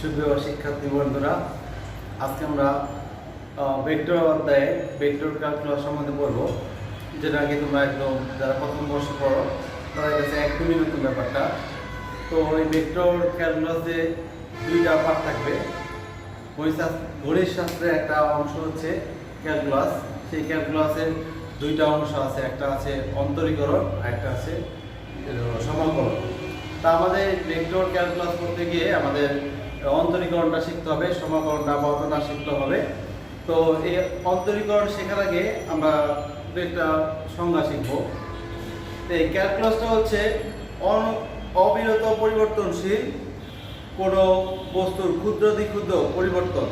সুপ্রিয় শিক্ষার্থী বন্ধুরা, আজকে আমরা ভেক্টর অধ্যায়ে ভেক্টর ক্যালকুলাস সম্বন্ধে পড়ব, যেটা আগে তোমরা একদম যারা প্রথম বর্ষে পড়ো তাদের কাছে একদমই নতুন ব্যাপারটা। তো এই ভেক্টর ক্যালকুলাসে দুইটা পার্ট থাকবে। গণিত শাস্ত্রের একটা অংশ হচ্ছে ক্যালকুলাস। সেই ক্যালকুলাসের দুইটা অংশ আছে, একটা আছে অন্তরীকরণ আর একটা আছে সমাকলন। তা আমাদের ভেক্টর ক্যালকুলাস করতে গিয়ে আমাদের অন্তরীকরণটা শিখতে হবে, সমাকলনটা আপাতত শিখতে হবে। তো এই অন্তরীকরণ শেখার আগে আমরা একটা সংজ্ঞা শিখব। এই ক্যালকুলাসটা হচ্ছে অবিরত পরিবর্তনশীল কোনো বস্তুর ক্ষুদ্রাতি ক্ষুদ্র পরিবর্তন।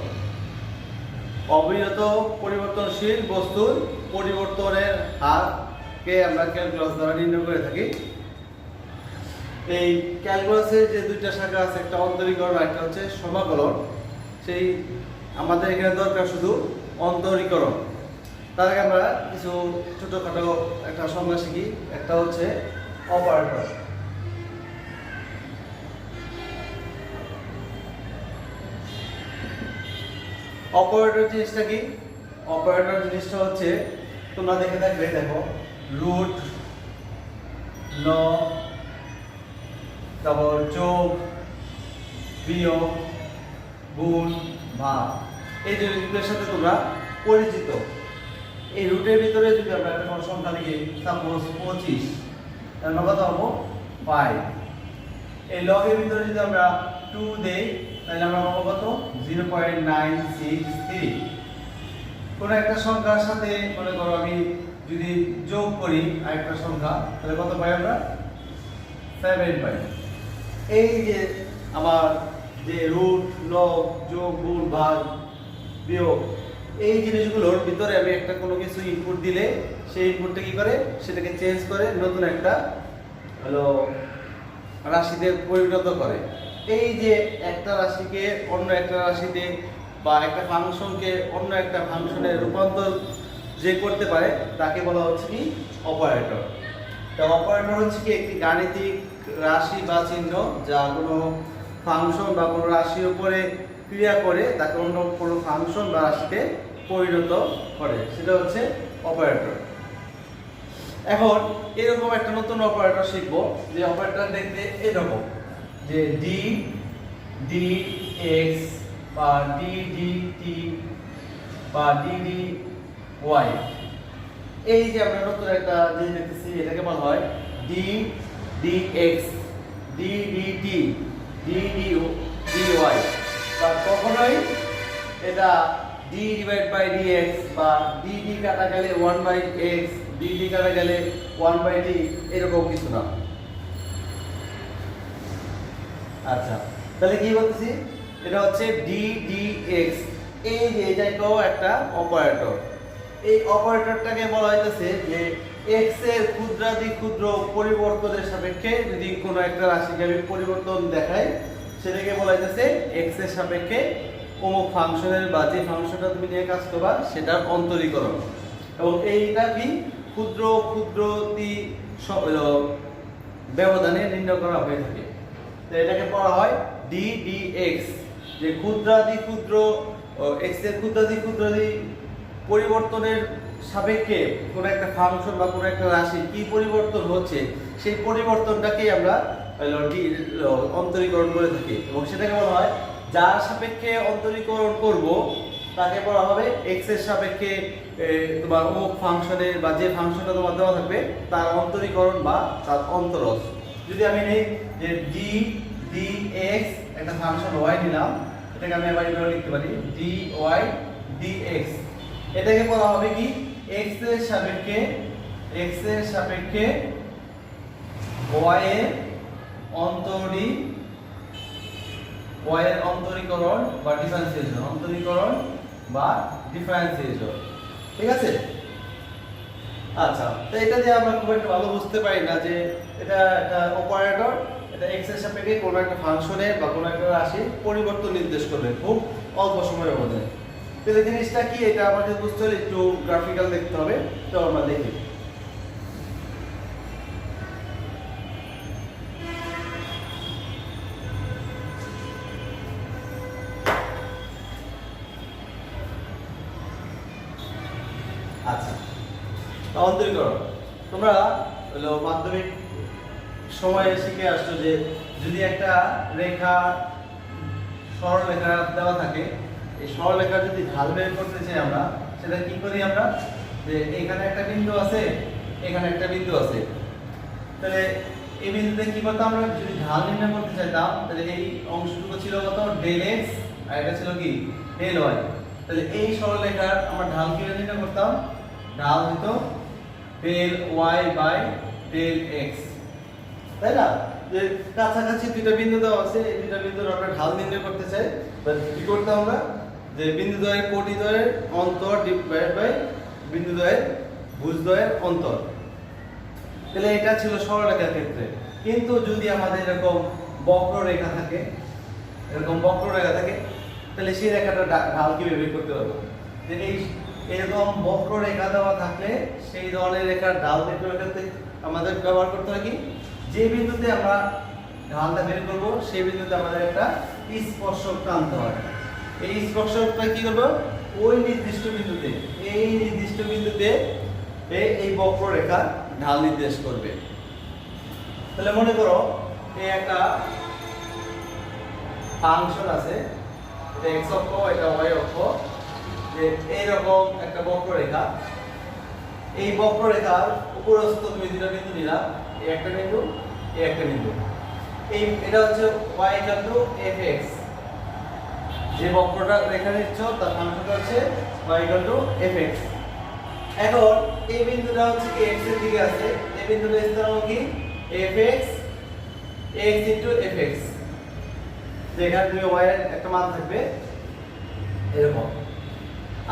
অবিরত পরিবর্তনশীল বস্তুর পরিবর্তনের হারকে আমরা ক্যালকুলাস দ্বারা নির্ণয় করে থাকি। এই ক্যালকুলাসের যে দুইটা শাখা আছে, একটা অন্তরীকরণ আর একটা হচ্ছে সমাকলন। সেই আমাদের এখানে দরকার শুধু অন্তরীকরণ। তার আগে আমরা কিছু ছোটখাটো একটা সংজ্ঞা শিখি। একটা হচ্ছে অপারেটর। অপারেটর জিনিসটা কি? অপারেটর জিনিসটা হচ্ছে তোমরা দেখে থাকবে, দেখো রুট, লব, তারপর যোগ, বিয়োগ, গুণ, ভাগ, এই জিনিসগুলোর সাথে তোমরা পরিচিত। এই রুটের ভিতরে যদি আমরা একটা কোনো সংখ্যা লিখি, সাপোজ 25, তার মানে কত পাবো? 5। এই লগের ভিতরে যদি আমরা 2 দেই, তাহলে আমরা পাবো কত? 0.963। কোনো একটা সংখ্যার সাথে মনে করো আমি যদি যোগ করি আরেকটা সংখ্যা, তাহলে কত পাই আমরা? 7 পাই। এই যে আমার যে রুট, লব, যোগ, গুণ, ভাগ, বিয়োগ, এই জিনিসগুলোর ভিতরে আমি একটা কোনো কিছু ইনপুট দিলে সেই ইনপুটটা কি করে, সেটাকে চেঞ্জ করে নতুন একটা হলো রাশিতে পরিণত করে। এই যে একটা রাশিকে অন্য একটা রাশিতে বা একটা ফাংশনকে অন্য একটা ফাংশনে রূপান্তর যে করতে পারে তাকে বলা হচ্ছে কি? অপারেটর। তা অপারেটর হচ্ছে কি একটি গাণিতিক রাশি বা চিহ্ন যা কোনো ফাংশন বা কোনো রাশির উপরে ক্রিয়া করে তাকে অন্য কোনো ফাংশন বা রাশিতে পরিণত করে, সেটা হচ্ছে অপারেটর। এখন এরকম একটা নতুন অপারেটর শিখবো, যে অপারেটর দেখতে এরকম, যে ডি ডি এক্স বা ডি ডি টি বা ডি ডি ওয়াই। এই যে আমরা নতুন একটা জিনিস দেখতেছি, এটাকে বলা হয় d d x, d d t, d d y. বা কখনোই এটা ডি ডিভাইড বাই dx বা ডি ডি কাটা গেলে 1/x, ডি ডি কাটা গেলে 1/t, এরকম কিছু না। আচ্ছা, তাহলে কি বলতেছি? এটা হচ্ছে ডি ডি এক্স। এই যে এটাও একটা অপারেটর। এই অপারেটরটাকে বলা হইতেছে যে x এর ক্ষুদ্রাতি ক্ষুদ্র পরিবর্তনের সাপেক্ষে যদি কোনো একটা রাশিকে আমি পরিবর্তন দেখাই, সেটাকে বলা হইতেছে x এর সাপেক্ষে অমুক ফাংশনের বা যে ফাংশনটা তুমি নিয়ে কাজ করবা সেটার অন্তরীকরণ। এবং এইটা কি ক্ষুদ্র ক্ষুদ্রতি ব্যবধানে নির্ণয় করা হয়ে থাকে। তো এটাকে বলা হয় ডি ডি এক্স, যে ক্ষুদ্রাতি ক্ষুদ্র x এর ক্ষুদ্রাতি ক্ষুদ্রাতি পরিবর্তনের সাপেক্ষে কোনো একটা ফাংশন বা কোনো একটা রাশি কি পরিবর্তন হচ্ছে সেই পরিবর্তনটাকেই আমরা অন্তরীকরণ করে থাকি। এবং সেটাকে বলা হয় যার সাপেক্ষে অন্তরীকরণ করব তাকে বলা হবে x এর সাপেক্ষে তোমার অমুক ফাংশনের বা যে ফাংশনটা তোমার দেওয়া থাকবে তার অন্তরীকরণ বা তার অন্তরজ। যদি আমি নেই যে ডি ডি এক্স, একটা ফাংশন y নিলাম, এটাকে আমি আবার এভাবে লিখতে পারি ডি ওয়াই ডি এক্স। এটাকে বলা হবে কি x এর সাপেক্ষে y এর অন্তরীকরণ বা ডিফারেন্সিয়েশন, ঠিক আছে? আচ্ছা, তো এটা দিয়ে আমরা খুব একটা ভালো বুঝতে পারি না যে এটা একটা অপারেটর, এটা x এর সাপেক্ষে কোনো একটা ফাংশনের বা কোনো একটা রাশির পরিবর্তন নির্দেশ করবে খুব অল্প সময়ের মধ্যে। তাহলে জিনিসটা কি, এটা আমাদের বুঝতে হলে একটু গ্রাফিক্যাল দেখতে হবে। তো আমরা দেখি। অন্তরীকরণ তোমরা হলো মাধ্যমিক সময়ে শিখে আসছো যে যদি একটা রেখা সরলরেখা দেওয়া থাকে, এই সরলরেখা যদি ঢাল বের করতে চাই আমরা, সেটা কি করি আমরা, যে এখানে একটা বিন্দু আছে, এখানে একটা বিন্দু আছে, তাহলে এই বিন্দুতে কি করতাম আমরা, যদি ঢাল নির্ণয় করতে চাইতাম তাহলে এই অংশটুকু ছিল কত, ডেল এক্স, আর এটা ছিল কি ডেল ওয়াই। তাহলে এই সরলরেখার আমরা ঢাল কিভাবে নির্ণয় করতাম, ঢাল হতো del y by del x, তাই না? যে কাছাকাছি দুইটা বিন্দু দেওয়া আছে, এই দুইটা বিন্দুর আমরা ঢাল নির্ণয় করতে চাই, কি করতাম আমরা, যে বিন্দুদ্বয়ের কোটিদ্বয়ের অন্তর ডিভাইড বাই বিন্দুদ্বয়ের ভুজদ্বয়ের অন্তর। তাহলে এটা ছিল সরলরেখার ক্ষেত্রে। কিন্তু যদি আমাদের এরকম বক্ররেখা থাকে, এরকম বক্ররেখা থাকে, তাহলে সেই রেখাটা ঢাল কিভাবে বের করতে পারবো, যে এই এরকম বক্ররেখা দেওয়া থাকলে সেই ধরনের রেখার ঢাল বের করার ক্ষেত্রে আমাদের ব্যবহার করতে হয় কি, যে বিন্দুতে আমরা ঢালটা বের করব সেই বিন্দুতে আমাদের একটা স্পর্শক টানতে হয়। এই স্পর্শকটা কি করব, ওই নির্দিষ্ট বিন্দুতে, এই নির্দিষ্ট বিন্দুতে এই বক্ররেখা ঢাল নির্দেশ করবে। তাহলে মনে করো এই একটা ফাংশন আছে, এটা x অক্ষ, এটা y অক্ষ, যে এইরকম একটা বক্ররেখা, এই বক্ররেখার উপরস্থ তুমি দুটো বিন্দু নিলাম, এই একটা বিন্দু, এই একটা বিন্দু, এই এটা হচ্ছে y fx, যে বক্রটা রেখা নিচ্ছ তার ফাংশনটা হচ্ছে y fx। এখন এই বিন্দুটা হচ্ছে কি x এর দিকে আছে, এই বিন্দুটার স্থানাঙ্ক কি fx, x fx, যেখানে তুমি y এর একটা মান থাকবে এরকম।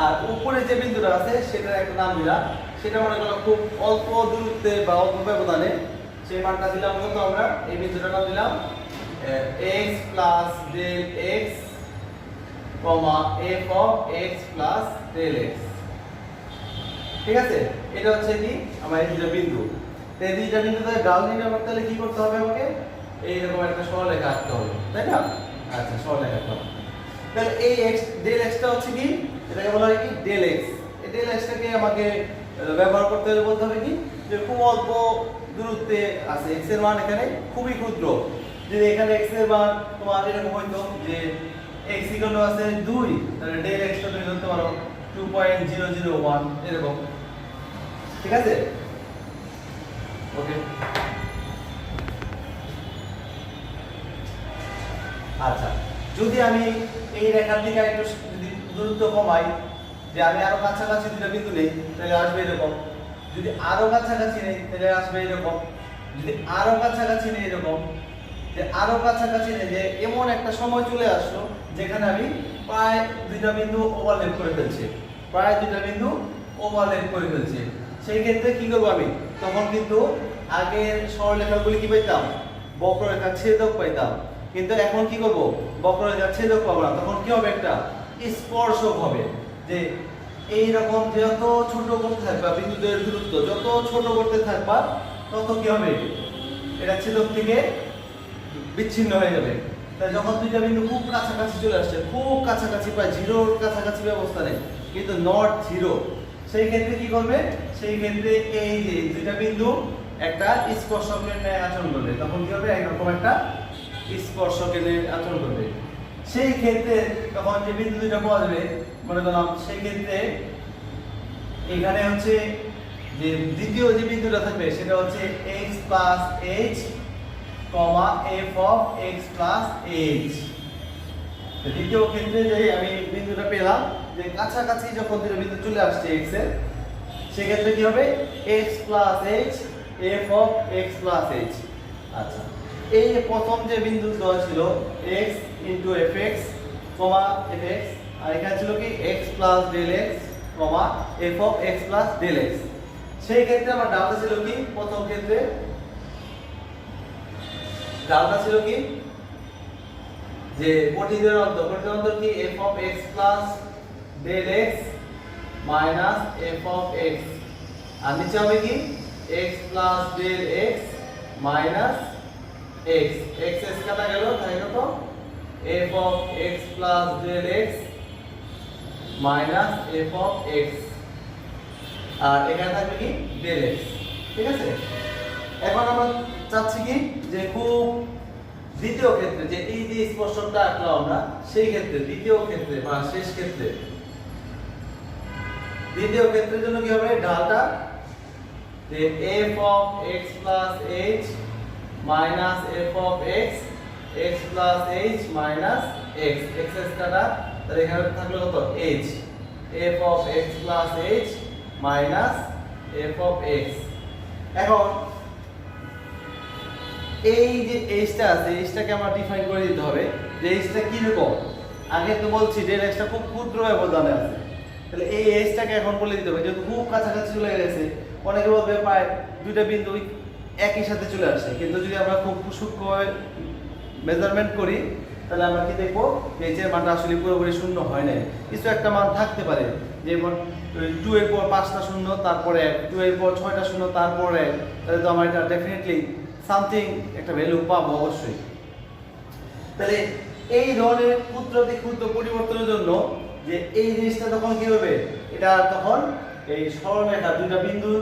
আর উপরে যে বিন্দুটা আছে সেটার একটা নাম দিলাম, সেটা মনে করো খুব অল্প দূরত্বে বা অল্প ব্যবধানে, সেই মানটা দিলাম কত, আমরা এই বিন্দুটার নাম দিলাম x plus del x, f of x plus del x। ঠিক আছে, এটা হচ্ছে কি আমার এই দুটো বিন্দু। এই দুইটা বিন্দুতে ঢাল নির্ণয় করতে হলে কি করতে হবে, আমাকে এইরকম একটা সরলরেখা আঁকতে হবে, তাই না? আচ্ছা, সরলরেখা আঁকতে হবে। তাহলে এই x ডেল x টা হচ্ছে কি, এটাকে বলা হয় কি ডেল x। এই ডেল x টাকে আমাকে ব্যবহার করতে হলে বলতে হবে কি, যে খুব অল্প দূরত্বে আছে, x এর মান এখানে খুবই ক্ষুদ্র। যদি এখানে x এর মান তোমার এরকম হইতো যে x আছে 2, তাহলে ডেল x টা তুমি ধরতে পারো 2.001 এরকম। ঠিক আছে, ওকে। আচ্ছা, যদি আমি এই রেখার দিকে একটু যদি দূরত্ব কমাই, যে আমি আরো কাছাকাছি দুটো বিন্দু নেই, তাহলে আসবে এরকম। যদি আরো কাছাকাছি নেই তাহলে আসবে এরকম। যদি আরো কাছাকাছি নেই এরকম, যে আরো কাছাকাছি নেই, যে এমন একটা সময় চলে আসলো যেখানে আমি প্রায় দুইটা বিন্দু ওভারল্যাপ করে ফেলছি, প্রায় দুইটা বিন্দু ওভারল্যাপ করে ফেলছি। সেই ক্ষেত্রে কি করবো আমি, তখন কিন্তু আগের সরলরেখাগুলি কি পাইতাম, বক্ররেখার ছেদক পাইতাম। কিন্তু এখন কি করব, বক্ররেখার ছেদক পাবো না, তখন কি হবে, একটা স্পর্শক হবে। যে এই রকম যত ছোট করতে থাকবা বিন্দুদের দূরত্ব যত ছোট করতে থাকবা, তত কি হবে, এটা ছেদক থেকে বিচ্ছিন্ন হয়ে যাবে। তাই যখন দুইটা বিন্দু খুব কাছাকাছি চলে আসছে, খুব কাছাকাছি, প্রায় জিরোর কাছাকাছি অবস্থা নেই কিন্তু নট জিরো, সেই ক্ষেত্রে কি করবে, সেই ক্ষেত্রে এই যে দুইটা বিন্দু একটা স্পর্শকের ন্যায় আচরণ করবে, তখন কি হবে, একরকম একটা স্পর্শকের ন্যায় আচরণ করবে। সেই ক্ষেত্রে তখন যে বিন্দু দুইটা পাওয়া যাবে, মনে করলাম সেই ক্ষেত্রে এখানে হচ্ছে যে দ্বিতীয় যে বিন্দুটা থাকবে সেটা হচ্ছে x plus h, f of x plus h। দ্বিতীয় ক্ষেত্রে যে আমি বিন্দুটা পেলাম, যে কাছাকাছি যখন দুটো বিন্দু চলে আসছে x এর, সেক্ষেত্রে কি হবে, x plus h, f of x plus h। আচ্ছা, এই প্রথম যে বিন্দু দেওয়া ছিল x ইন্টু fx, fx, আর এখানে ছিল কি x plus del x, f of x plus del x। সেই ক্ষেত্রে আমার ডালটা ছিল কি, প্রথম ক্ষেত্রে ডালটা ছিল কি, যে কোটিদ্বয়ের অন্তর কি f of x plus del x minus f of x, আর নিচে হবে কি x plus del x minus x, x কাটা গেল, তাই কত f of x plus del x minus f of x। আর এখানে থাকবে কি ডেল এক্স। ঠিক আছে, এখন আমরা চাচ্ছি কি যে খুব দ্বিতীয় ক্ষেত্রে যে এই যে স্পর্শকটা আঁকলাম আমরা, সেই ক্ষেত্রে দ্বিতীয় ক্ষেত্রে বা শেষ ক্ষেত্রে দ্বিতীয় ক্ষেত্রের জন্য কি হবে, ঢালটা যে f of x plus h minus f of x x plus h minus x x কাটা, তাহলে এখানে থাকলো কত h, f of x plus h minus f of x। এখন এই যে h টা আছে, h টাকে আমরা ডিফাইন করে দিতে হবে যে h টা কি রকম। আগে তো বলছি ডেল x টা খুব ক্ষুদ্র ব্যবধানে আছে, তাহলে এই h টাকে এখন বলে দিতে হবে যেহেতু খুব কাছাকাছি চলে গেছে। অনেকে বলবে প্রায় দুইটা বিন্দু একই সাথে চলে আসে, কিন্তু যদি আমরা খুব সূক্ষ্মভাবে মেজারমেন্ট করি তাহলে আমরা কি দেখবো যে h এর মানটা আসলে পুরোপুরি শূন্য হয় না, কিছু একটা মান থাকতে পারে। যেমন 2 এর পর 5টা শূন্য তারপরে 2 এর পর 6টা শূন্য তারপরে, তাহলে তো আমরা এটা ডেফিনেটলি সামথিং একটা ভ্যালু পাবো অবশ্যই। তাহলে এই ধরনের ক্ষুদ্র পরিবর্তনের জন্য যে এই জিনিসটা তখন কি হবে, এটা তখন এই সরলরেখা দুইটা বিন্দুর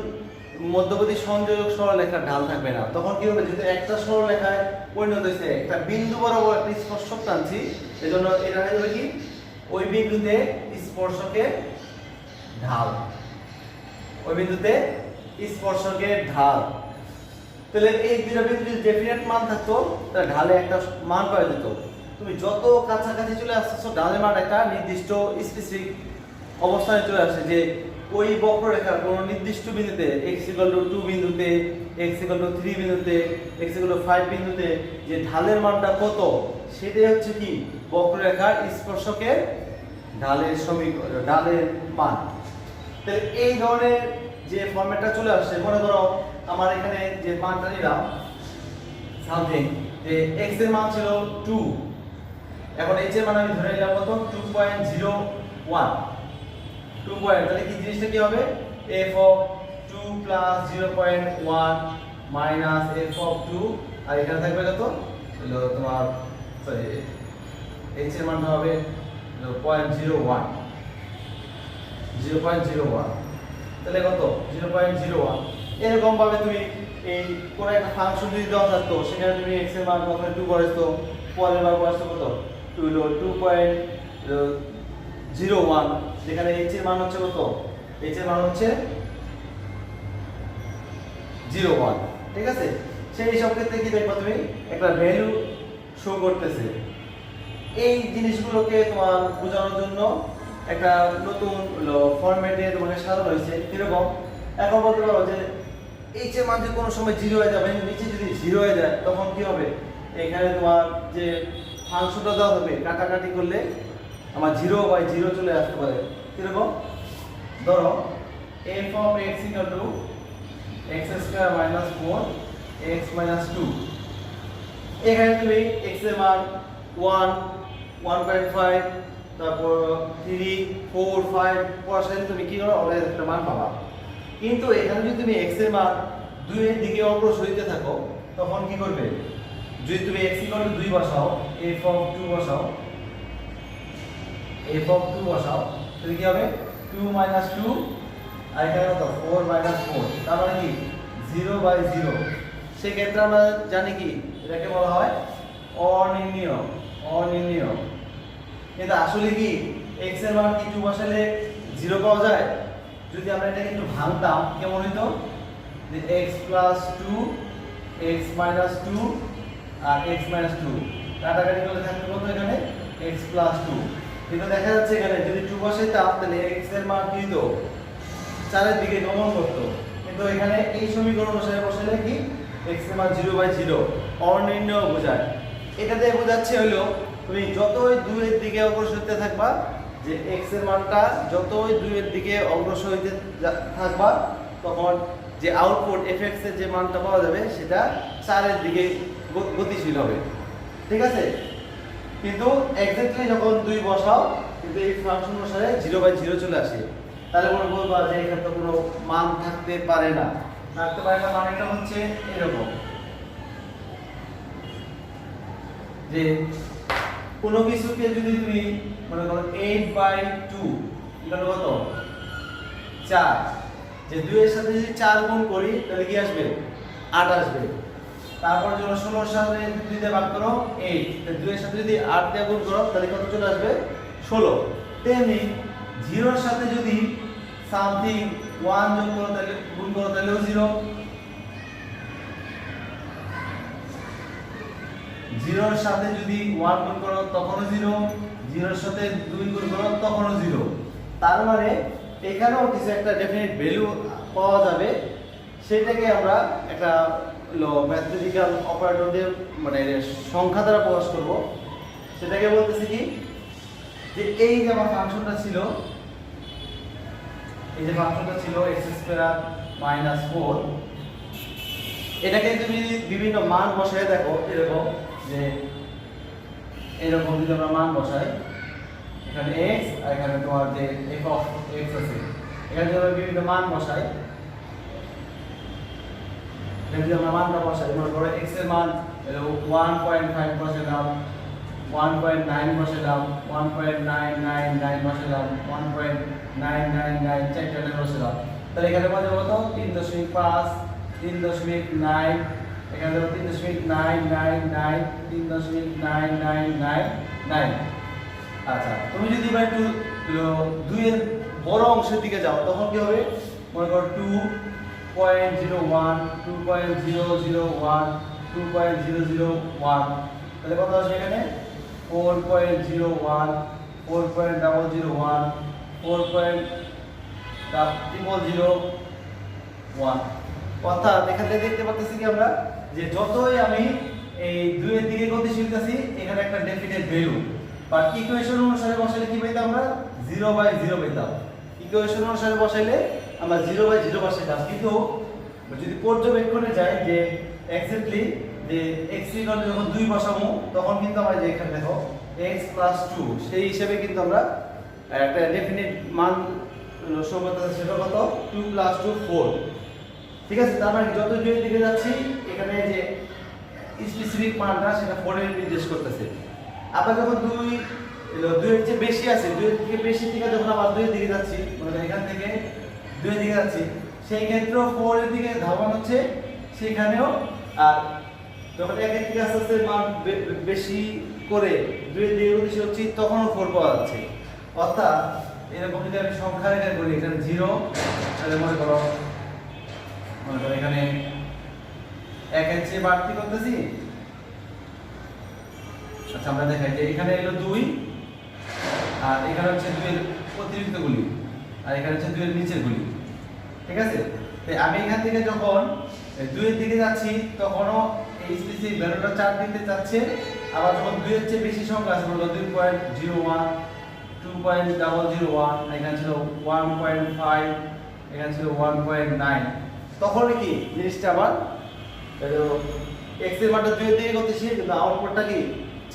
মধ্যবর্তী সংযোজক সরলরেখার ঢাল থাকবে না। তখন কি হবে, যেহেতু একটা সরলরেখায় পরিণত হয়েছে একটা বিন্দু বরাবর একটা স্পর্শক টানছি, এজন্য এটা হয়ে যাবে কি ওই বিন্দুতে স্পর্শকের ঢাল, ওই বিন্দুতে স্পর্শকের ঢাল। তাহলে এই দুইটা বিন্দু যদি ডেফিনেট মান থাকতো তাহলে ঢালে একটা মান পাওয়া যেত। তুমি যত কাছাকাছি চলে আসছো ঢালের মান একটা নির্দিষ্ট স্পেসিফিক অবস্থানে চলে আসে, যে ওই বক্ররেখার কোনো নির্দিষ্ট বিন্দুতে x = 2 বিন্দুতে, x = 3 বিন্দুতে, x = 5 বিন্দুতে যে ঢালের মানটা কত সেটাই হচ্ছে কি বক্ররেখার স্পর্শকের ঢালের সমীকরণ, ঢালের মান। তাহলে এই ধরনের যে ফরম্যাটটা চলে আসছে, মনে করো আমার এখানে যে মানটা নিলাম সামথিং, যে x এর মান ছিল 2, এখন h এর মান আমি ধরে নিলাম কত 2.01, 2 পয়েন্ট, তাহলে কি জিনিসটা কি হবে f of 2 plus 0.1 minus f of 2, আর এখানে থাকবে কত হলো তোমার সরি h এর মানটা হবে 0.01, তাহলে কত 0.01। এরকম ভাবে তুমি এই কোন একটা ফাংশন যদি দেওয়া থাকতো সেখানে তুমি x এর মান প্রথমে 2 বসাইছো, পরের বার বসাইছো কত 2 হলো 2.01, যেখানে h এর মান হচ্ছে কত, h এর মান হচ্ছে 0.1। ঠিক আছে, সেই সব ক্ষেত্রে কি দেখবা তুমি একটা ভ্যালু শো করতেছে। এই জিনিসগুলোকে তোমার বোঝানোর জন্য একটা নতুন ফরম্যাটে তোমাকে সাজানো হয়েছে এরকম। এখন বলতে পারো যে h এর মান যদি কোনো সময় 0 হয়ে যাবে, নিচে যদি 0 হয়ে যায় তখন কি হবে, এখানে তোমার যে ফাংশনটা দেওয়া হবে কাটাকাটি করলে আমার 0/0 চলে আসতে পারে। কিরকম, ধরো f of x = x² - 4 x - 2, এখানে তুমি x এর মান 1, 1.5, তারপর 3, 4, 5 পয়সায় তুমি কি করো অলরেডি একটা মান পাবা। কিন্তু এখানে যদি তুমি x এর মান 2 এর দিকে অগ্রসর হতে থাকো তখন কি করবে, যদি তুমি x = 2 বসাও, f of 2 বসাও, তাহলে কি হবে 2 - 2, আর এখানে কত 4 - 4, তার মানে কি 0/0। সেক্ষেত্রে আমরা জানি কি এটাকে বলা হয় অনির্ণীয়। কিন্তু আসলে কি x এর মান কি 2 বসালে 0 পাওয়া যায়? যদি আমরা এটাকে একটু ভাঙতাম কেমন হতো, যে x + 2 x - 2 আর x - 2 কাটাকাটি করলে থাকবে কত এখানে x + 2। কিন্তু দেখা যাচ্ছে এখানে যদি 2 বসাইতাম তাহলে x এর মান কি হতো 4 এর দিকে গমন করত, কিন্তু এখানে এই সমীকরণ অনুসারে বসালে কি x এর মান 0/0 অনির্ণীয় বোঝায়। এটা দিয়ে বোঝাচ্ছে হলো তুমি যতই 2 এর দিকে অগ্রসর হতে থাকবা, যে x এর মানটা যতই 2 এর দিকে অগ্রসর হতে থাকবা তখন যে আউটপুট fx এর যে মানটা পাওয়া যাবে সেটা 4 এর দিকে গতিশীল হবে। ঠিক আছে, কিন্তু এক্স্যাক্টলি যখন 2 বসাও কিন্তু এই ফাংশন অনুসারে 0/0 চলে আসে, তাহলে মনে বলবা যে এখানে তো কোনো মান থাকতে পারে না। মানেটা হচ্ছে এরকম যে কোনো কিছুকে যদি তুমি মনে করো 8/2 এটা কত 4, যে 2 এর সাথে যদি 4 গুণ করি তাহলে কি আসবে 8 আসবে। তারপর যখন 16 এর সাথে 2 দিয়ে ভাগ করো 8, তাহলে 2 এর সাথে যদি 8 দিয়ে গুণ করো তাহলে কত চলে আসবে 16। তেমনি 0 এর সাথে যদি সামথিং 1 যোগ করো তাহলে গুণ করো তাহলেও 0, 0 এর সাথে যদি 1 গুণ করো তখনও 0, 0 এর সাথে 2 গুণ করো তখনও 0। তার মানে এখানেও কিছু একটা ডেফিনিট ভ্যালু পাওয়া যাবে, সেটাকে আমরা একটা ম্যাথমেটিক্যাল অপারেটর দিয়ে মানে সংখ্যা দ্বারা প্রকাশ করব। সেটাকে বলতেছি কি যে এই যে আমার ফাংশনটা ছিল, এই যে ফাংশনটা ছিল x² - 4, এটাকে তুমি বিভিন্ন মান বসায় দেখো এরকম যে এরকম যদি আমরা মান বসাই, এখানে x আর এখানে তোমার যে f of x আছে, এখানে যদি আমরা বিভিন্ন মান বসাই, এখানে যদি আমরা মানটা বসাই, মনে করো x এর মান 1.5 বসালাম, 1.9 বসালাম, 1.999 বসালাম, 1.999 চারটা বসালাম, তাহলে এখানে পাওয়া যাবে কত 3.5, 3.9, এখানে দেবো 3.999, 3.9999। আচ্ছা, তুমি যদি এবার একটু 2 এর বড় অংশের দিকে যাও তখন কি হবে, মনে করো 2.01, 2.001, 2.001, তাহলে কত আসবে এখানে 4.01, 4.001, 4.001। অর্থাৎ এখান থেকে দেখতে পাচ্ছি কি আমরা যে যতই আমি এই 2 এর দিকে গতিশীল আছি এখানে একটা ডেফিনিট ভ্যালু, বাট ইকুয়েশন অনুসারে বসাইলে কি পাইতাম আমরা 0/0 পেতাম। ইকুয়েশন অনুসারে বসাইলে আমরা 0/0 বসাইতাম, কিন্তু যদি পর্যবেক্ষণে যাই যে এক্স্যাক্টলি যে x ইকুয়াল যখন 2 বসাবো তখন কিন্তু আমরা যে এখানে দেখো x + 2 সেই হিসেবে কিন্তু আমরা একটা ডেফিনিট মান শো করতেছে, সেটা কত 2 + 2 4। ঠিক আছে, তার মানে যত 2 এর দিকে যাচ্ছি এখানে যে স্পেসিফিক মানটা সেটা 4 এর নির্দেশ করতেছে। আবার যখন 2 এর চেয়ে বেশি আছে, 2 এর থেকে বেশি থেকে যখন আবার 2 এর দিকে যাচ্ছি, মানে এখান থেকে 2 এর দিকে যাচ্ছি, সেই ক্ষেত্রেও 4 এর দিকে ধাবন হচ্ছে সেখানেও। আর যখন 1 এর দিকে আস্তে আস্তে মান বেশি করে 2 এর দিকে গতিশীল হচ্ছে তখনও 4 পাওয়া যাচ্ছে। অর্থাৎ এরকম যদি আমি সংখ্যা রেখে করি, এখানে 0, তাহলে মনে করো এখানে 1 এর চেয়ে বাড়তি করতেছি। আচ্ছা, আমরা দেখাই যে এখানে হলো 2 আর এখানে হচ্ছে 2 এর অতিরিক্ত গুলি আর এখানে হচ্ছে 2 এর নিচের গুলি। ঠিক আছে, তাই আমি এখান থেকে যখন 2 এর দিকে যাচ্ছি তখনও এই স্পেসিফিক ভ্যালুটা 4 দিতে চাচ্ছে। আবার যখন 2 এর চেয়ে বেশি সংখ্যা আছে, বলো 2.01, 2.001, এখানে ছিল 1.5, এখানে ছিল 1.9, তখন কি জিনিসটা আবার x এর মানটা 2 এর দিকে করতেছি কিন্তু আউটপুটটা কি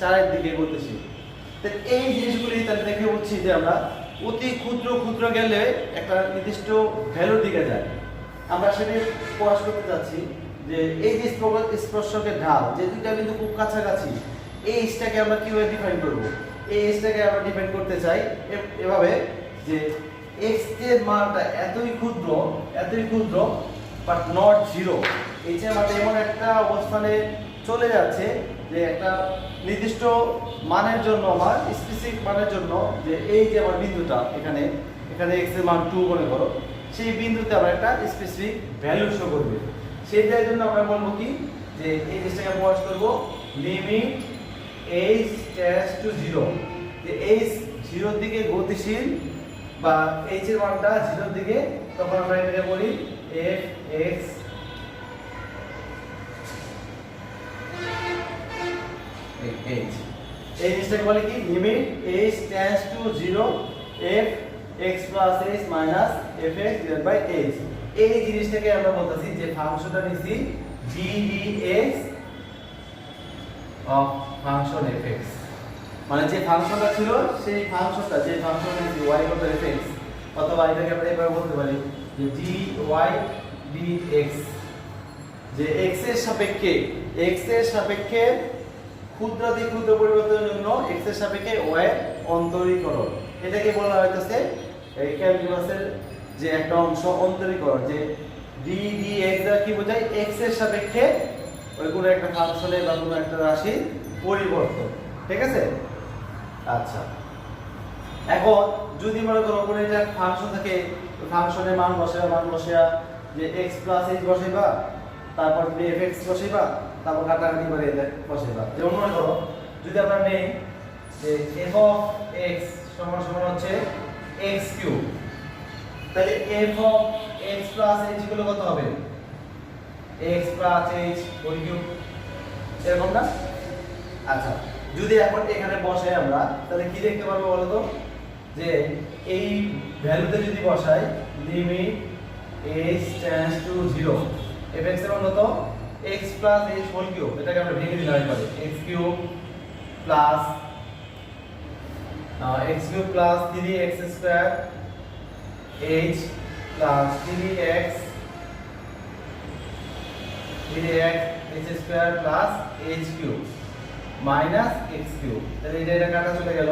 4 এর দিকে করতেছি। তো এই জিনিসগুলি তাহলে দেখে বুঝছি যে আমরা অতি ক্ষুদ্র ক্ষুদ্র গেলে একটা নির্দিষ্ট ভ্যালুর দিকে যায়। আমরা সেটা প্রকাশ করতে যাচ্ছি যে এই যে স্পর্শকের ঢাল যে দুইটা কিন্তু খুব কাছাকাছি, এই এইচটাকে আমরা কিভাবে ডিফাইন করব। এই এইচটাকে আমরা ডিফাইন করতে চাই এভাবে যে x এর মানটা এতই ক্ষুদ্র বাট নট 0। h এর মানটা এমন একটা অবস্থানে চলে যাচ্ছে যে একটা নির্দিষ্ট মানের জন্য, আমার স্পেসিফিক মানের জন্য, যে এই যে আমার বিন্দুটা এখানে x এর মান 2 মনে করো, সেই বিন্দুতে আমরা একটা স্পেসিফিক ভ্যালু শো করবে। সেইটার জন্য আমরা বলবো কি যে এই জিনিসটাকে প্রকাশ করব লিমিট h টেন্ডস টু 0, যে h 0 এর দিকে গতিশীল বা h এর মানটা 0 এর দিকে, তখন আমরা এটাকে বলি f(x) এই জিনিসটাকে বলে কি limit h tends to 0 f(x + h - f(x)/h। এই জিনিসটাকে আমরা বলতেছি যে ফাংশনটা নিছি ddx অফ ফাংশন fx, মানে যে ফাংশনটা ছিল সেই ফাংশনটা, যে ফাংশনটা নিছি y = fx, অথবা এটাকে আমরা এভাবে বলতে পারি যে dy dx, যে x এর সাপেক্ষে ক্ষুদ্রাতি ক্ষুদ্র পরিবর্তনের জন্য x এর সাপেক্ষে y এর অন্তরীকরণ। এটাকে বলা হইতেছে এই ক্যালকুলাসের যে একটা অংশ অন্তরীকরণ, যে ডি ডি এক্স দ্বারা কি বোঝায়, এক্স এর সাপেক্ষে ওই কোনো একটা ফাংশনে বা কোনো একটা রাশি পরিবর্তন। ঠিক আছে? আচ্ছা, এখন যদি মনে করো কোনো একটা ফাংশন থাকে, ফাংশনের মান বসাইয়া যে x প্লাস h বসাইবা, তারপর তুমি fx বসাইবা, তারপর কাটাকাটি করে বসাইবা। যেমন মনে করো যদি আমরা নেই যে f অফ x সমান সমান হচ্ছে x কিউব, তাহলে f of x plus h গুলো কত হবে, x plus h whole cube, এরকম না? আচ্ছা, যদি এখন এখানে বসাই আমরা, তাহলে কি দেখতে পারবো বলো তো, যে এই ভ্যালুতে যদি বসাই limit h tends to 0 fx এর মান কত, x plus h whole cube, এটাকে আমরা ভেঙে দিলাম একবারে, x cube plus x cube plus 3x square h plus 3x h square plus h cube minus x cube. তাহলে এটা কাটা চলে গেল,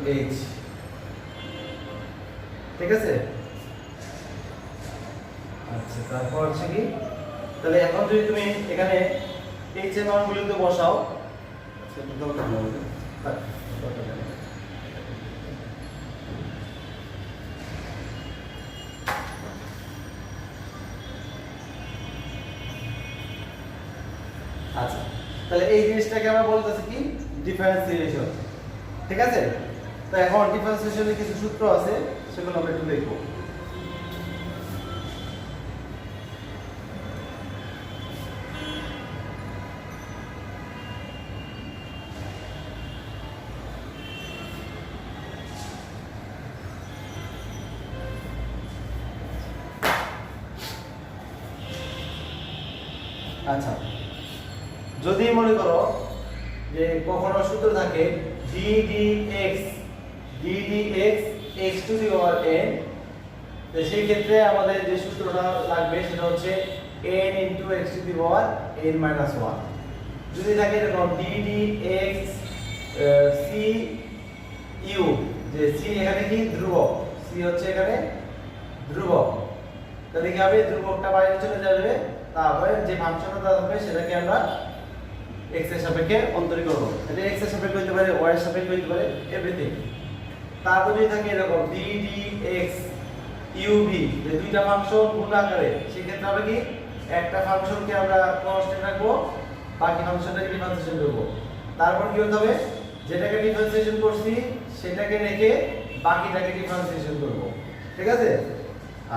h। ঠিক আছে? আচ্ছা, তারপর হচ্ছে কি, তাহলে এখন যদি তুমি এখানে h এর মানগুলো তো বসাও, আচ্ছা, তাহলে এই জিনিসটাকে আমরা বলতেছি কি, ডিফারেন্সিয়েশন। ঠিক আছে? তো এখন ডিফারেন্সিয়েশনের কিছু সূত্র আছে, সেগুলো আমরা একটু দেখব। আচ্ছা, যদি মনে করো যে কখনো সূত্র থাকে ddx x to the power n, তো সেই ক্ষেত্রে আমাদের যে সূত্রটা লাগবে সেটা হচ্ছে n into x to the power n minus 1। যদি থাকে এরকম ddx c u, যে c এখানে কি ধ্রুবক, c হচ্ছে এখানে ধ্রুবক, তাহলে কি হবে, ধ্রুবকটা বাইরে চলে যাবে, তারপরে যে ফাংশনটা হবে সেটাকে আমরা x এর সাপেক্ষে অন্তরীকরণ করব। এটা x এর সাপেক্ষে হতে পারে, y এর সাপেক্ষে হতে পারে, এভরিথিং। তারপর যদি থাকে এরকম ddx uv, যে দুইটা ফাংশন গুণাকারে, সেই ক্ষেত্রে হবে কি, একটা ফাংশনকে আমরা কনস্ট্যান্ট রাখবো, বাকি ফাংশনটাকে ডিফারেন্সিয়েশন করব। তারপর কি হতে হবে, যেটাকে ডিফারেন্সিয়েশন করছি সেটাকে রেখে বাকিটাকে ডিফারেন্সিয়েশন করব। ঠিক আছে?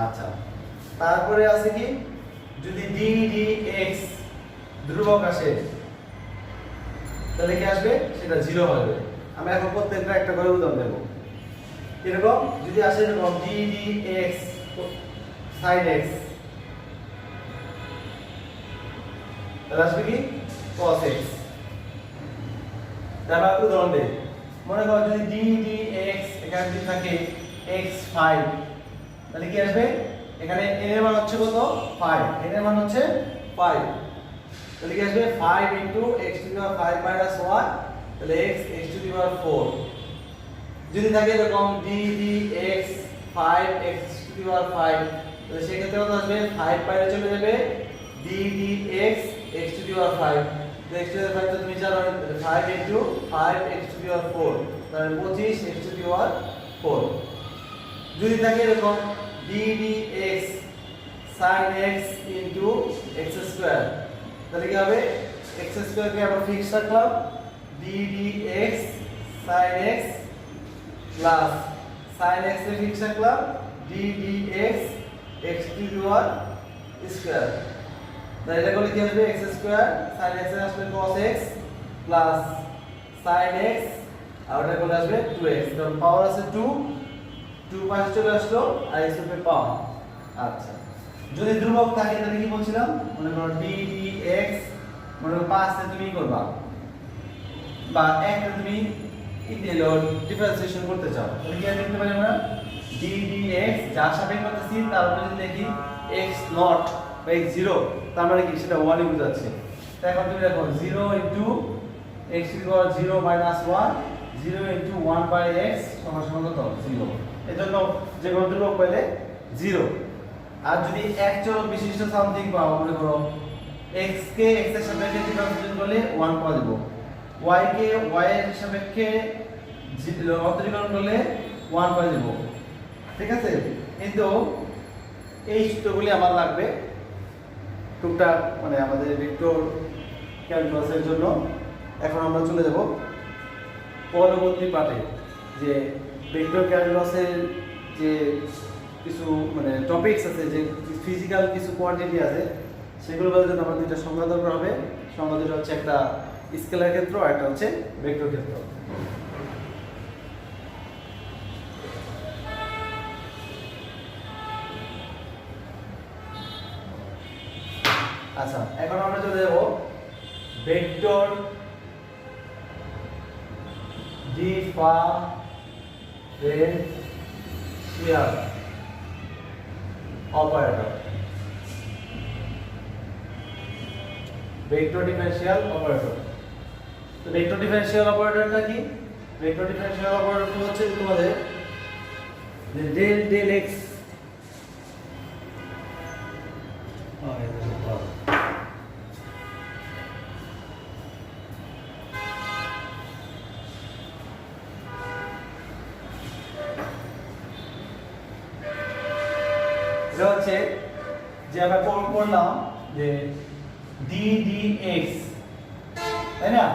আচ্ছা, তারপরে আছে কি, যদি ddx ধ্রুবক আসে তাহলে কি আসবে, সেটা 0 হবে। আমরা এখন প্রত্যেকটা একটা করে উদাহরণ দেব। এরকম যদি আসে এরকম ddx sin x, তাহলে আসবে কি cos x। তারপর উদাহরণ দেই, মনে করো যদি ddx এখানে যদি থাকে x5, তাহলে কি আসবে, এখানে n এর মান হচ্ছে কত, 5, n এর মান হচ্ছে 5, তাহলে কি আসবে 5 into x to the power 5 minus 1, তাহলে x টু দি পাওয়ার 4। যদি থাকে এরকম ddx 5x টু দি পাওয়ার 5, তাহলে সেই ক্ষেত্রে কত আসবে, 5 বাইরে চলে যাবে, ddx x টু দি পাওয়ার 5, তো x টু দি পাওয়ার 5 তো তুমি জানো, 5 ইনটু 5x টু দি পাওয়ার 4, তাহলে 25x টু দি পাওয়ার 4। যদি থাকে এরকম ddx sin x into x square, তাহলে কি হবে, x স্কয়ার কে আমরা ফিক্স রাখলাম, ddx sin x plus sin x এ ফিক্স রাখলাম ddx x to the power square, তাহলে এটা করলে কি আসবে, x স্কয়ার sin x এর আসবে cos x plus sin x, আর এটা করলে আসবে 2x, কারণ পাওয়ার আছে 2 পাশে চলে আসলো, আর x এর পাওয়ার। আচ্ছা, যদি ধ্রুবক থাকে তাহলে কি বলছিলাম, মনে করো ddx, মনে করো 5 তে তুমি করবা বা 1 তে তুমি ডিফারেন্সিয়েশন করতে চাও, তাহলে কি লিখতে পারি আমরা, ddx যার সাপেক্ষে করতেছি তার উপরে যদি দেখি x নট বা x0, তার মানে কি সেটা 1 এ বোঝাচ্ছে, এখন তুমি দেখো 0 into x to the power 0 minus 1 0 into 1 by x সমান সমান কত 0। এজন্য যে কোনো ধ্রুবক পেলে 0। আর যদি এক চলক বিশিষ্ট সামথিং পাও মনে করো x কে x এর সাপেক্ষে ডিফারেন্সিয়েট করলে 1 পাওয়া যাবে, y কে y এর সাপেক্ষে অন্তরীকরণ করলে 1 পাওয়া যাবে, ঠিক আছে। কিন্তু এই সূত্রগুলি আমার লাগবে টুকটাক মানে আমাদের ভেক্টর ক্যালকুলাসের জন্য। এখন আমরা চলে যাব পরবর্তী পার্টে, যে ভেক্টর ক্যালকুলাসের যে কিছু মানে টপিকস আছে, যে ফিজিক্যাল কিছু কোয়ান্টিটি আছে, সেগুলো বলার জন্য আমার দুইটা সংজ্ঞা দরকার হবে। সংজ্ঞা দুটো হচ্ছে একটা স্কেলার ক্ষেত্র আর একটা হচ্ছে ভেক্টর ক্ষেত্র। আচ্ছা, এখন আমরা চলে যাব vector differential operator. Vector differential operator, তো ভেক্টর ডিফারেনশিয়াল অপারেটরটা কি? ভেক্টর ডিফারেনশিয়াল অপারেটর হচ্ছে তোমাদের ডেল ডেল এক্স এটা হচ্ছে যে আমরা পড়লাম যে ডি ডি এক্স, তাই না?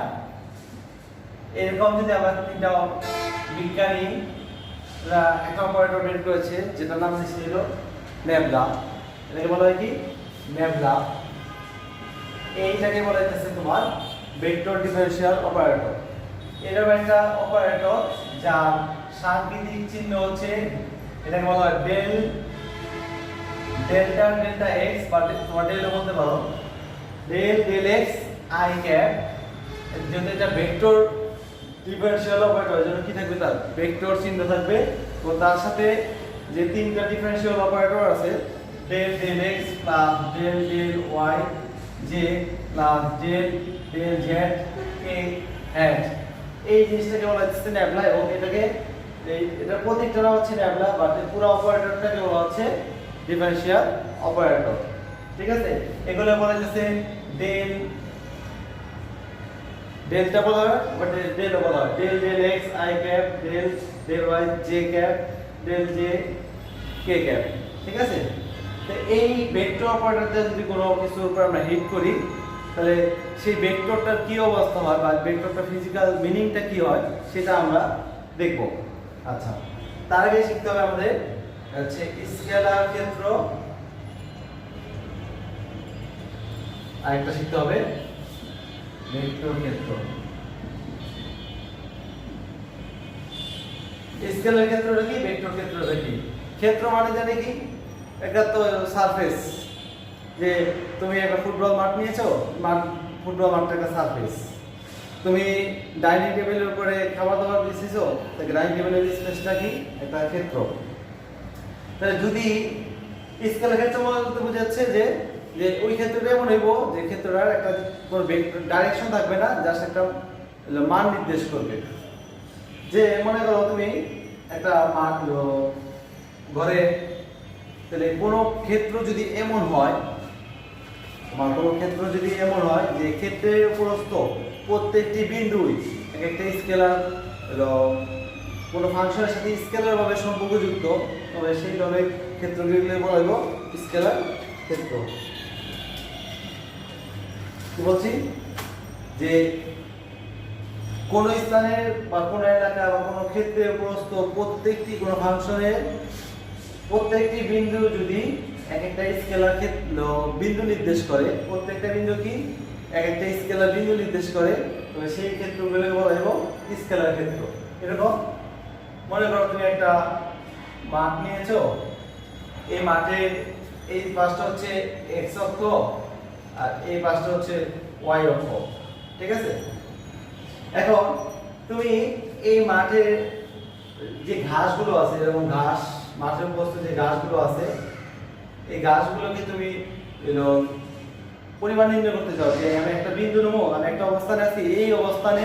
এরকম যদি আমরা তিনটা বিজ্ঞানী একটা অপারেটর বের করেছে যেটার নাম ছিল ন্যাবলা, এটাকে বলা হয় কি ন্যাবলা। এইটাকে বলা হচ্ছে তোমার ভেক্টর ডিফারেনশিয়াল অপারেটর। এরকম একটা অপারেটর যার সাংকেতিক চিহ্ন হচ্ছে, এটাকে বলা হয় ডেল ডেল্টা ডেল্টা এক্স বা তোমার ডেল বলতে পারো del del x i cap. যেহেতু এটা ভেক্টর ডিফারেনশিয়াল অপারেটর, এর জন্য কি থাকবে? তার ভেক্টর চিহ্ন থাকবে এবং তার সাথে যে তিনটা ডিফারেনশিয়াল অপারেটর আছে del del X plus del del Y J plus del del Z K hat, এই জিনিসটাকে বলা হচ্ছে ন্যাবলা। এবং এটাকে এটা প্রত্যেকটা হচ্ছে ন্যাবলা, বাট পুরো অপারেটরটাকে বলা হচ্ছে ডিফারেনশিয়াল অপারেটর, ঠিক আছে। এগুলো বলা যাচ্ছে ডেল ডেল্টা বলা হয় বা ডেল বলা হয়, del del x i cap, del del Y j cap, del j k cap, ঠিক আছে। তো এই ভেক্টর অপারেটরটা যদি কোনো কিছুর উপর আমরা হিট করি তাহলে সেই ভেক্টরটার কি অবস্থা হয় বা ভেক্টরটার ফিজিক্যাল মিনিংটা কি হয় সেটা আমরা দেখব। আচ্ছা, তার আগে শিখতে হবে আমাদের হচ্ছে স্কেলার ক্ষেত্র, আর একটা শিখতে হবে ভেক্টর ক্ষেত্র। স্কেলার ক্ষেত্রটা কি, ভেক্টর ক্ষেত্রটা কি? ক্ষেত্র মানে জানি কি, একটা তো সারফেস, যে তুমি একটা ফুটবল মাঠ নিয়েছো, ফুটবল মাঠটা একটা সারফেস। তুমি ডাইনিং টেবিলের উপরে খাবার দাবার বিছিয়েছো, ডাইনিং টেবিলের স্পেসটা কি একটা ক্ষেত্র। তাহলে যদি স্কেলার ক্ষেত্র বলতে বোঝাচ্ছে যে যে ওই ক্ষেত্রটা এমন হইব যে ক্ষেত্রটার একটা কোনো ডাইরেকশন থাকবে না, জাস্ট একটা মান নির্দেশ করবে। যে মনে করো তুমি একটা মাঠ ঘরে, তাহলে কোনো ক্ষেত্র যদি এমন হয়, তোমার কোনো ক্ষেত্র যদি এমন হয় যে ক্ষেত্রের উপরস্থ প্রত্যেকটি বিন্দুই এক একটা স্কেলার কোনো ফাংশনের সাথে স্কেলার ভাবে সম্পর্কযুক্ত, তবে সেইভাবে ক্ষেত্রগুলিকে বলা হইব স্কেলার ক্ষেত্র। কি বলছি যে কোন স্থানের বা কোন এলাকা বা কোন ক্ষেত্রের উপরস্থ প্রত্যেকটি কোন ফাংশনের প্রত্যেকটি বিন্দু যদি এক একটা স্কেলার ক্ষেত্র বিন্দু নির্দেশ করে, প্রত্যেকটা বিন্দু কি এক একটা স্কেলার বিন্দু নির্দেশ করে, তবে সেই ক্ষেত্রগুলোকে বলা হইব স্কেলার ক্ষেত্র। এরকম মনে করো তুমি একটা মাঠ নিয়েছো, এই মাঠের এই পাশটা হচ্ছে এক্স অক্ষ আর এই পাশটা হচ্ছে ওয়াই অক্ষ, ঠিক আছে। এখন তুমি এই মাঠের যে ঘাসগুলো আছে, এরকম ঘাস মাঠের উপস্থিত যে ঘাসগুলো আছে, এই ঘাসগুলোকে তুমি পরিমাণ নির্ণয় করতে চাও যে আমি একটা বিন্দু নেবো, আমি একটা অবস্থানে আছি, এই অবস্থানে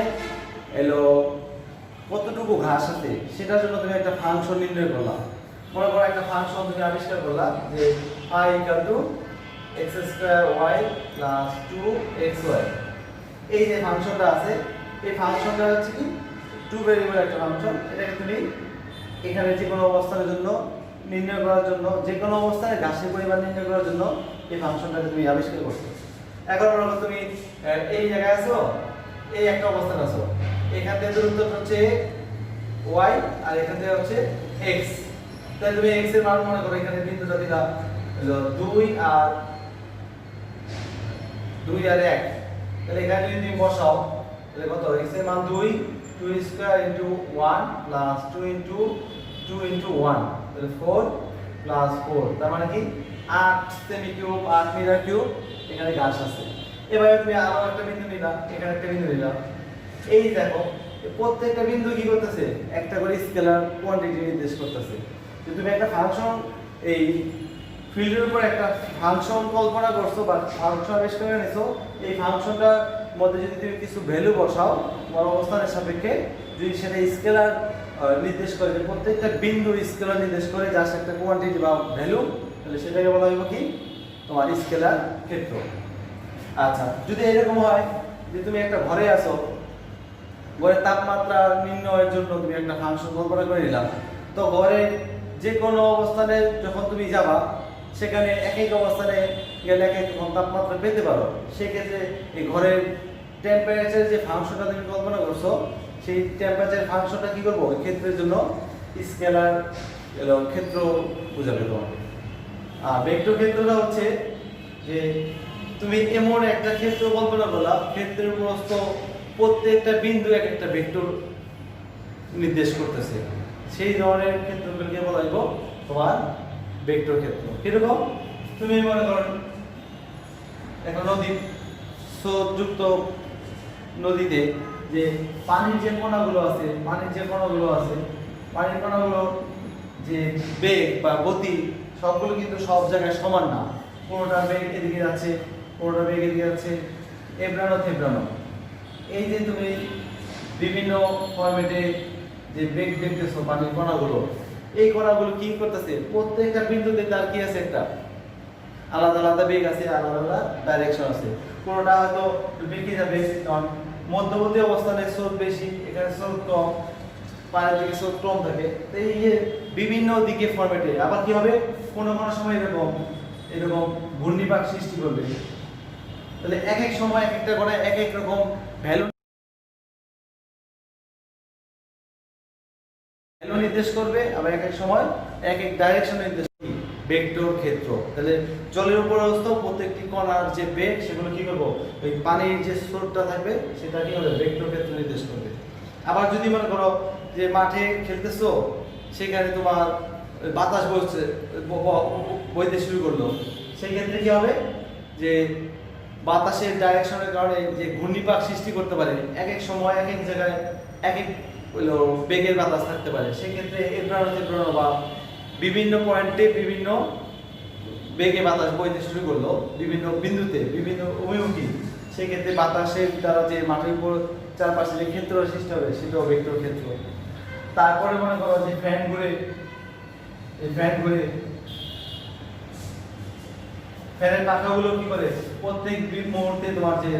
এলো কতটুকু ঘাস আছে সেটার জন্য তুমি একটা ফাংশন নির্ণয় করলাম। মনে করো একটা ফাংশন তুমি আবিষ্কার করলাম যে phi x square y plus 2xy। এই যে ফাংশনটা আছে, এই ফাংশনটা হচ্ছে কি 2 ভেরিয়েবল একটা ফাংশন। এটাকে তুমি এখানে যে কোনো অবস্থানের জন্য নির্ণয় করার জন্য, যে কোনো অবস্থানে ঘাসের পরিমাণ নির্ণয় করার জন্য এই ফাংশনটাকে তুমি আবিষ্কার করছো। এখন মনে করো তুমি এই জায়গায় আছো, এই একটা অবস্থানে আছো, এখান থেকে দূরত্ব হচ্ছে y আর এখান থেকে হচ্ছে x। তাহলে তুমি x এর মান মনে করো এখানে বিন্দুটা দিলা হলো 2 আর 1। তাহলে এখানে যদি তুমি বসাও তাহলে কত, x এর মান 2 স্কয়ার ইনটু 1 প্লাস 2 ইনটু 1 তাহলে 4 প্লাস 4, তার মানে কি 8 সেমি কিউব 8 মিটার কিউব এখানে ঘাস আছে। এবারে তুমি আরো একটা বিন্দু নিলা, এখানে একটা বিন্দু নিলা। এই দেখো প্রত্যেকটা বিন্দু কি করতেছে, একটা করে স্কেলার কোয়ান্টিটি নির্দেশ করতেছে। যে তুমি একটা ফাংশন, এই ফিল্ডের উপর একটা ফাংশন কল্পনা করছো বা ফাংশন আবিষ্কার করে নিছো, এই ফাংশনটার মধ্যে যদি তুমি কিছু ভ্যালু বসাও তোমার অবস্থানের সাপেক্ষে, যদি সেটা স্কেলার নির্দেশ করে, যে প্রত্যেকটা বিন্দু স্কেলার নির্দেশ করে জাস্ট একটা কোয়ান্টিটি বা ভ্যালু, তাহলে সেটাকে বলা হবে কি তোমার স্কেলার ক্ষেত্র। আচ্ছা, যদি এরকম হয় যে তুমি একটা ঘরে আছো, ঘরের তাপমাত্রা নির্ণয়ের জন্য তুমি একটা ফাংশন কল্পনা করে নিলাম, তো ঘরের যে কোনো অবস্থানে যখন তুমি যাবা সেখানে এক এক অবস্থানে গেলে এক এক তাপমাত্রা পেতে পারো। সেক্ষেত্রে এই ঘরের টেম্পারেচার যে ফাংশনটা তুমি কল্পনা করছো, সেই টেম্পারেচার ফাংশনটা কি করবো, ওই ক্ষেত্রের জন্য স্কেলার ক্ষেত্র বোঝাবে তোমাকে। আর ভেক্টর ক্ষেত্রটা হচ্ছে যে তুমি এমন একটা ক্ষেত্র কল্পনা করলাম, ক্ষেত্রের প্রস্থ প্রত্যেকটা বিন্দু এক একটা ভেক্টর নির্দেশ করতেছে, সেই ধরনের ক্ষেত্রগুলোকে বলা হইব তোমার ভেক্টর ক্ষেত্র। কিরকম, তুমি মনে করো একটা নদী, স্রোতযুক্ত নদীতে যে পানির যে কণাগুলো আছে, পানির কণাগুলো যে বেগ বা গতি সবগুলো কিন্তু সব জায়গায় সমান না। কোনোটা বেগ এদিকে যাচ্ছে, কোনোটা বেগ এদিকে যাচ্ছে, এবড়ানো থেবড়ানো। এই যে তুমি বিভিন্ন ফরম্যাটে যে বেগ দেখতেছো পানির কণাগুলো, এই কণাগুলো কি করতেছে, প্রত্যেকটা বিন্দুতে তার কি আছে, একটা আলাদা আলাদা বেগ আছে, আলাদা আলাদা ডাইরেকশন আছে। কোনোটা হয়তো বেঁকে যাবে, কারণ মধ্যবর্তী অবস্থানে স্রোত বেশি, এখানে স্রোত কম, পানির দিকে স্রোত কম থাকে। তো এই যে বিভিন্ন দিকে ফরম্যাটে আবার কি হবে, কোনো কোনো সময় এরকম ঘূর্ণিপাক সৃষ্টি করবে। তাহলে এক এক সময় এক একটা করে এক এক রকম ভ্যালু নির্দেশ করবে, আবার এক এক সময় এক এক ডাইরেকশন নির্দেশ করবে ভেক্টর ক্ষেত্র। তাহলে জলের উপর অবস্থা প্রত্যেকটি কণার যে বেগ, সেগুলো কি করবো, ওই পানির যে স্রোতটা থাকবে সেটা কি হবে, ভেক্টর ক্ষেত্র নির্দেশ করবে। আবার যদি মনে করো যে মাঠে খেলতেছো, সেখানে তোমার বাতাস বইতে শুরু করলো, সেই ক্ষেত্রে কি হবে, যে বাতাসের ডাইরেকশনের কারণে যে ঘূর্ণিপাক সৃষ্টি করতে পারে, এক এক সময় এক এক জায়গায় এক এক বেগের বাতাস থাকতে পারে। সেক্ষেত্রে এবড়ানো বা বিভিন্ন পয়েন্টে বিভিন্ন বেগে বাতাস বইতে শুরু করলো, বিভিন্ন বিন্দুতে বিভিন্ন অভিমুখী, সেক্ষেত্রে বাতাসের দ্বারা যে মাটির উপর চারপাশে যে ক্ষেত্র সৃষ্টি হবে সেটাও ভেক্টর ক্ষেত্র। তারপরে মনে করো যে ফ্যান ঘুরে, এই ফ্যান ঘুরে, ফ্যানের পাখাগুলো কি করে, প্রত্যেক মুহূর্তে তোমার যে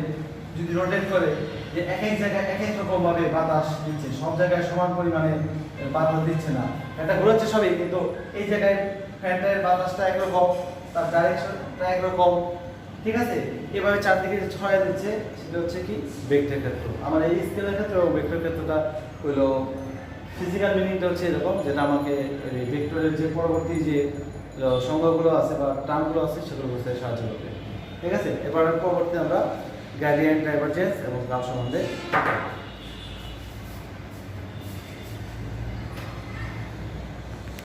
যদি রোটেট করে, যে এক এক জায়গায় এক এক রকম ভাবে বাতাস দিচ্ছে, সব জায়গায় সমান পরিমাণে বাতাস দিচ্ছে না। ফ্যানটা ঘুরাচ্ছে সবই, কিন্তু এই জায়গায় ফ্যানটার বাতাসটা একরকম, তার ডাইরেকশনটা একরকম, ঠিক আছে। এভাবে চারদিকে ছড়াই দিচ্ছে, সেটা হচ্ছে কি ভেক্টর ক্ষেত্র। আমার এই স্কেলের ক্ষেত্রে ভেক্টর ক্ষেত্রটা হইলো ফিজিক্যাল মিনিংটা হচ্ছে এরকম, যেটা আমাকে ভেক্টরের যে পরবর্তী যে সংজ্ঞাগুলো আছে বা টার্মগুলো আছে সেগুলো বুঝতে সাহায্য করবে, ঠিক আছে। এবার পরবর্তীতে আমরা গ্রেডিয়েন্ট, ডাইভারজেন্স এবং গ্রাফ সম্বন্ধে